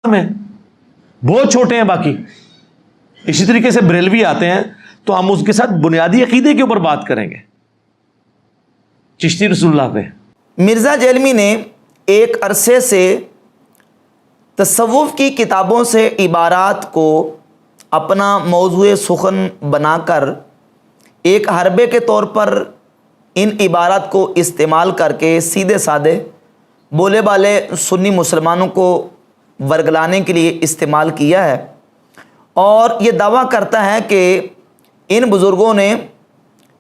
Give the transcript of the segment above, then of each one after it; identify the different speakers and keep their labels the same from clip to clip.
Speaker 1: میں بہت چھوٹے ہیں باقی. اسی طریقے سے بریلوی آتے ہیں تو ہم اس کے ساتھ بنیادی عقیدے کے اوپر بات کریں گے. چشتی رسول اللہ پہ
Speaker 2: مرزا جیلمی نے ایک عرصے سے تصوف کی کتابوں سے عبارات کو اپنا موضوع سخن بنا کر ایک حربے کے طور پر ان عبارات کو استعمال کر کے سیدھے سادے بولے بالے سنی مسلمانوں کو ورگلانے کے لیے استعمال کیا ہے. اور یہ دعویٰ کرتا ہے کہ ان بزرگوں نے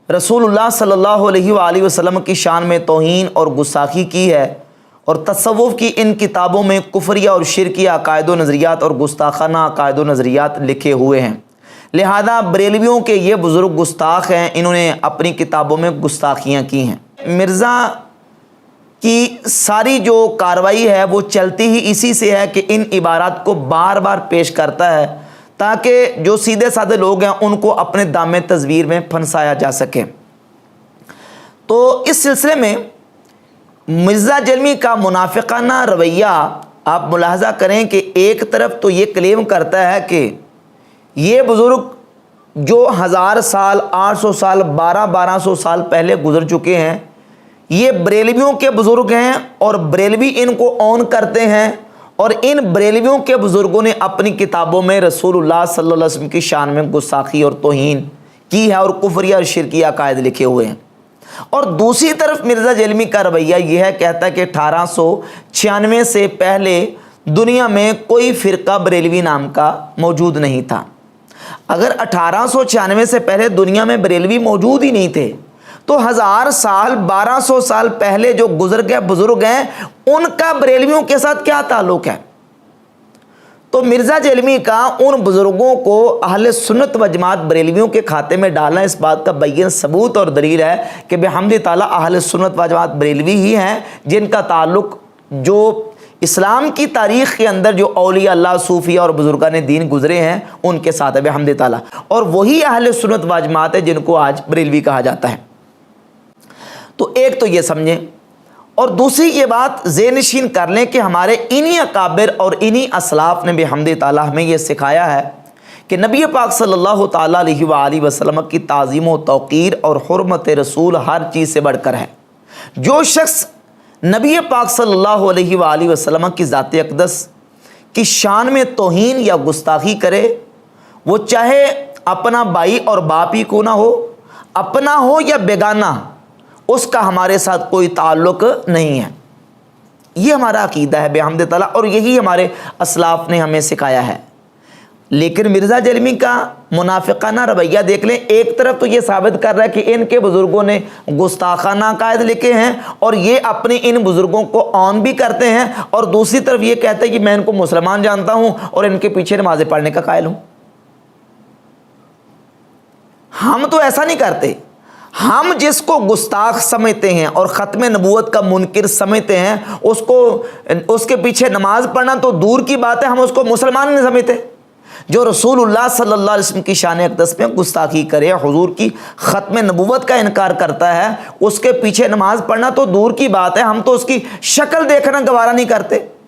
Speaker 2: رسول اللہ صلی اللہ علیہ وآلہ وسلم کی شان میں توہین اور گستاخی کی ہے، اور تصوف کی ان کتابوں میں کفریہ اور شرکیہ عقائد و نظریات اور گستاخانہ عقائد و نظریات لکھے ہوئے ہیں. لہذا بریلویوں کے یہ بزرگ گستاخ ہیں، انہوں نے اپنی کتابوں میں گستاخیاں کی ہیں. مرزا کی ساری جو کاروائی ہے وہ چلتی ہی اسی سے ہے کہ ان عبارات کو بار بار پیش کرتا ہے تاکہ جو سیدھے سادے لوگ ہیں ان کو اپنے دام تزویر میں پھنسایا جا سکے. تو اس سلسلے میں مرزا جیلمی کا منافقانہ رویہ آپ ملاحظہ کریں کہ ایک طرف تو یہ کلیم کرتا ہے کہ یہ بزرگ جو 1000 سال 800 سال 1200 سال پہلے گزر چکے ہیں یہ بریلویوں کے بزرگ ہیں، اور بریلوی ان کو اون کرتے ہیں، اور ان بریلویوں کے بزرگوں نے اپنی کتابوں میں رسول اللہ صلی اللہ علیہ وسلم کی شان میں گستاخی اور توہین کی ہے اور کفریہ اور شرکیہ عقائد لکھے ہوئے ہیں. اور دوسری طرف مرزا جیلمی کا رویہ یہ ہے، کہتا ہے کہ 1896 سے پہلے دنیا میں کوئی فرقہ بریلوی نام کا موجود نہیں تھا. اگر 1896 سے پہلے دنیا میں بریلوی موجود ہی نہیں تھے تو 1000 سال 1200 سال پہلے جو گزر گئے بزرگ ہیں ان کا بریلویوں کے ساتھ کیا تعلق ہے؟ تو مرزا جیلمی کا ان بزرگوں کو اہل سنت و جماعت بریلویوں کے کھاتے میں ڈالنا اس بات کا بین ثبوت اور دلیل ہے کہ بحمد تعالیٰ اہل سنت و جماعت بریلوی ہی ہیں جن کا تعلق جو اسلام کی تاریخ کے اندر جو اولیاء اللہ صوفیہ اور بزرگان دین گزرے ہیں ان کے ساتھ ہے بحمد تعالیٰ، اور وہی اہل سنت و جماعت ہے جن کو آج بریلوی کہا جاتا ہے. تو ایک تو یہ سمجھیں، اور دوسری یہ بات ذہن نشین کر لیں کہ ہمارے انہی اکابر اور انہی اسلاف نے بحمد تعالیٰ ہمیں یہ سکھایا ہے کہ نبی پاک صلی اللہ تعالیٰ علیہ وآلہ وسلم کی تعظیم و توقیر اور حرمت رسول ہر چیز سے بڑھ کر ہے. جو شخص نبی پاک صلی اللہ علیہ وآلہ وسلم کی ذات اقدس کی شان میں توہین یا گستاخی کرے، وہ چاہے اپنا بھائی اور باپ ہی کو نہ ہو، اپنا ہو یا بیگانہ، اس کا ہمارے ساتھ کوئی تعلق نہیں ہے. یہ ہمارا عقیدہ ہے بحمد تعالیٰ، اور یہی ہمارے اسلاف نے ہمیں سکھایا ہے. لیکن مرزا جیلمی کا منافقانہ رویہ دیکھ لیں، ایک طرف تو یہ ثابت کر رہا ہے کہ ان کے بزرگوں نے گستاخانہ عقائد لکھے ہیں اور یہ اپنے ان بزرگوں کو آن بھی کرتے ہیں، اور دوسری طرف یہ کہتے ہیں کہ میں ان کو مسلمان جانتا ہوں اور ان کے پیچھے نمازیں پڑھنے کا قائل ہوں. ہم تو ایسا نہیں کرتے. ہم جس کو گستاخ سمجھتے ہیں اور ختم نبوت کا منکر سمجھتے ہیں اس کے پیچھے نماز پڑھنا تو دور کی بات ہے، ہم اس کو مسلمان نہیں سمجھتے. جو رسول اللہ صلی اللہ علیہ وسلم کی شان اقدس میں گستاخی کرے، حضور کی ختم نبوت کا انکار کرتا ہے، اس کے پیچھے نماز پڑھنا تو دور کی بات ہے، ہم تو اس کی شکل دیکھنا گوارا نہیں کرتے.